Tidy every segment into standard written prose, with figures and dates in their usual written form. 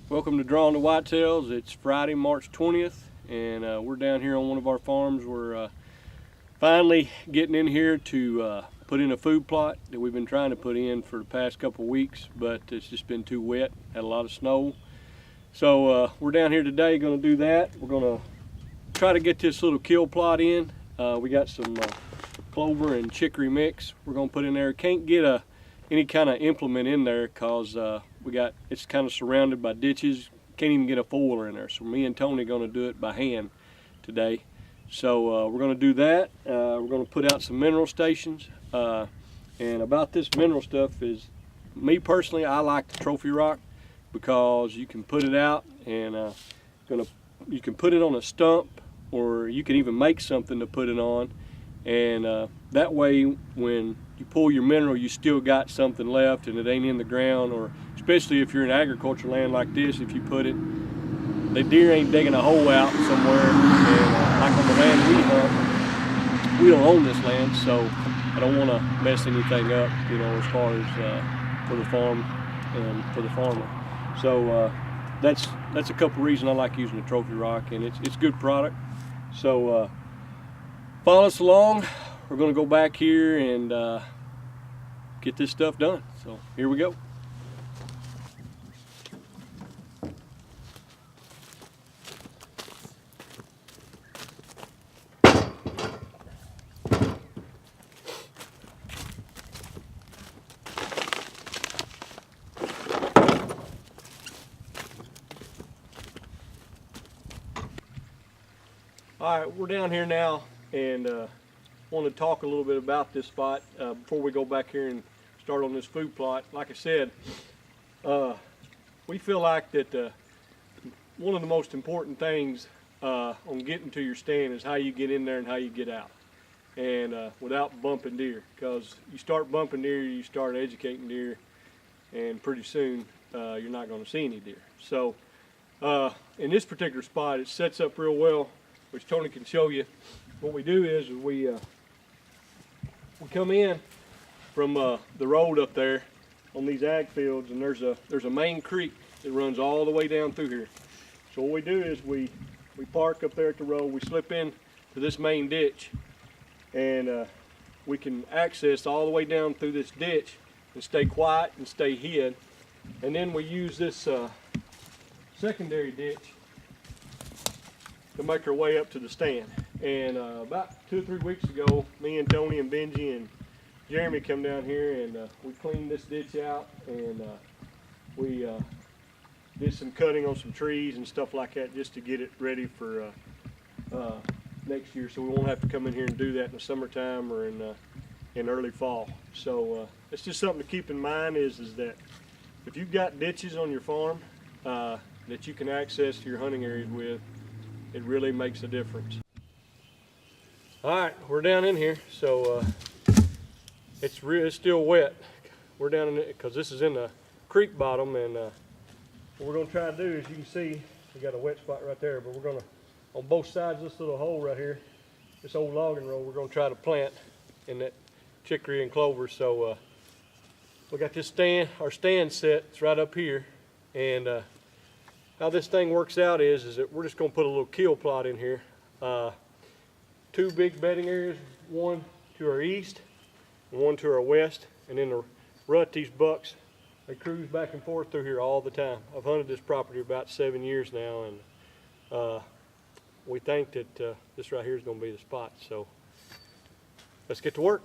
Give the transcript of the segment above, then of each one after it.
Welcome to Drawing the Whitetails. It's Friday, March 20th, and we're down here on one of our farms. We're finally getting in here to put in a food plot that we've been trying to put in for the past couple weeks, but it's just been too wet, had a lot of snow. So we're down here today going to do that. We're going to try to get this little kill plot in. We got some clover and chicory mix we're going to put in there. Can't get any kind of implement in there because it's kind of surrounded by ditches. Can't even get a foiler in there. So me and Tony are going to do it by hand today. So we're going to do that. We're going to put out some mineral stations. And about this mineral stuff is, me personally, I like the trophy rock because you can put it out and you can put it on a stump, or you can even make something to put it on. And that way, when you pull your mineral, you still got something left and it ain't in the ground. Or especially if you're in agriculture land like this, if you put it, the deer ain't digging a hole out somewhere. And like on the land we hunt, we don't own this land, so I don't want to mess anything up, you know, as far as for the farm and for the farmer. So that's a couple reasons I like using the trophy rock, and it's a good product. So follow us along. We're going to go back here and get this stuff done. So here we go. All right, we're down here now, and want to talk a little bit about this spot before we go back here and start on this food plot. Like I said, we feel like that one of the most important things on getting to your stand is how you get in there and how you get out, and without bumping deer. Because you start bumping deer, you start educating deer, and pretty soon you're not going to see any deer. So in this particular spot, it sets up real well, which Tony can show you. What we do is we come in from the road up there on these ag fields, and there's a main creek that runs all the way down through here. So what we do is we park up there at the road, we slip in to this main ditch, and we can access all the way down through this ditch and stay quiet and stay hid. And then we use this secondary ditch to make our way up to the stand. And about 2 or 3 weeks ago, me and Tony and Benji and Jeremy come down here, and we cleaned this ditch out, and we did some cutting on some trees and stuff like that just to get it ready for next year, so we won't have to come in here and do that in the summertime or in early fall. So it's just something to keep in mind is that if you've got ditches on your farm that you can access to your hunting areas with, it really makes a difference. All right, we're down in here, so it's still wet. We're down in it because this is in the creek bottom, and what we're going to try to do is, you can see we got a wet spot right there, but we're going to, on both sides of this little hole right here, this old logging row, we're going to try to plant in that chicory and clover. So we got this our stand set. It's right up here, and how this thing works out is that we're just going to put a little kill plot in here. 2 big bedding areas, one to our east and one to our west. And in the rut, these bucks, they cruise back and forth through here all the time. I've hunted this property about 7 years now, and we think that this right here is going to be the spot. So let's get to work.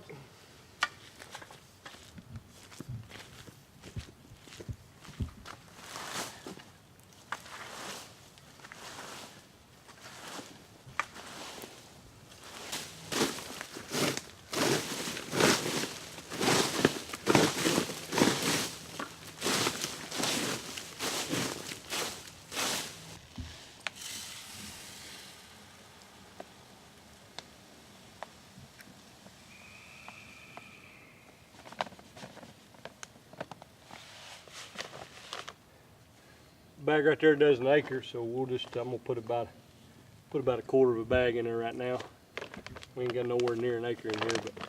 Bag right there does an acre, so I'm gonna put about a quarter of a bag in there right now. We ain't got nowhere near an acre in here, but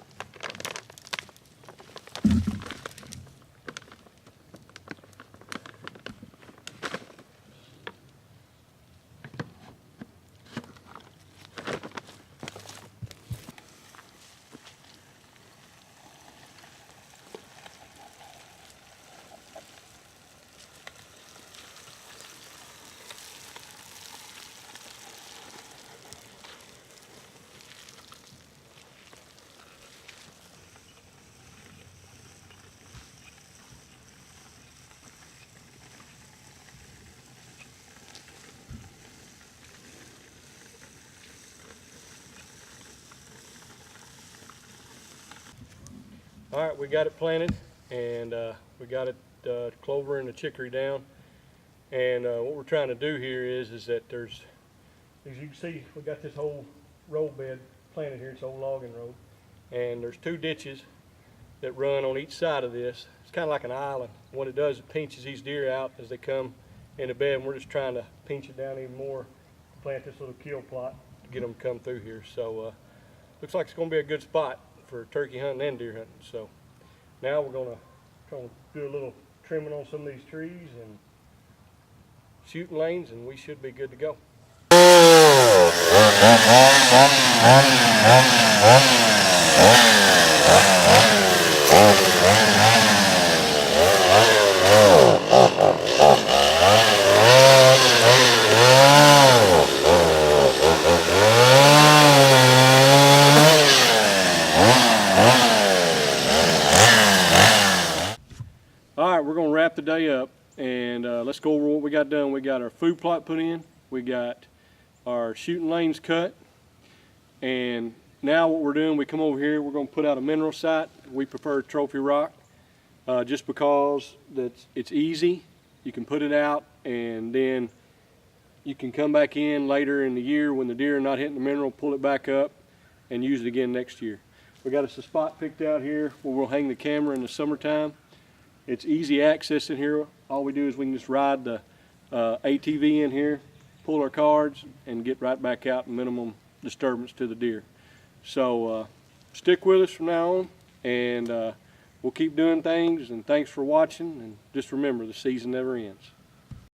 All right, we got it planted, and we got it clover and the chicory down. And what we're trying to do here is that there's, as you can see, we got this whole road bed planted here. It's an old logging road, and there's 2 ditches that run on each side of this. It's kind of like an island. What it does, it pinches these deer out as they come into bed, and we're just trying to pinch it down even more to plant this little kill plot to get them to come through here. So looks like it's going to be a good spot for turkey hunting and deer hunting. So now we're going to do a little trimming on some of these trees and shooting lanes, and we should be good to go. All right, we're going to wrap the day up, and let's go over what we got done. We got our food plot put in, we got our shooting lanes cut, and now what we're doing, we come over here, we're going to put out a mineral site. We prefer trophy rock just because it's easy. You can put it out, and then you can come back in later in the year when the deer are not hitting the mineral, pull it back up, and use it again next year. We got us a spot picked out here where we'll hang the camera in the summertime. It's easy access in here. All we do is we can just ride the ATV in here, pull our cards, and get right back out in minimum disturbance to the deer. So stick with us from now on, and we'll keep doing things, and thanks for watching, and just remember, the season never ends.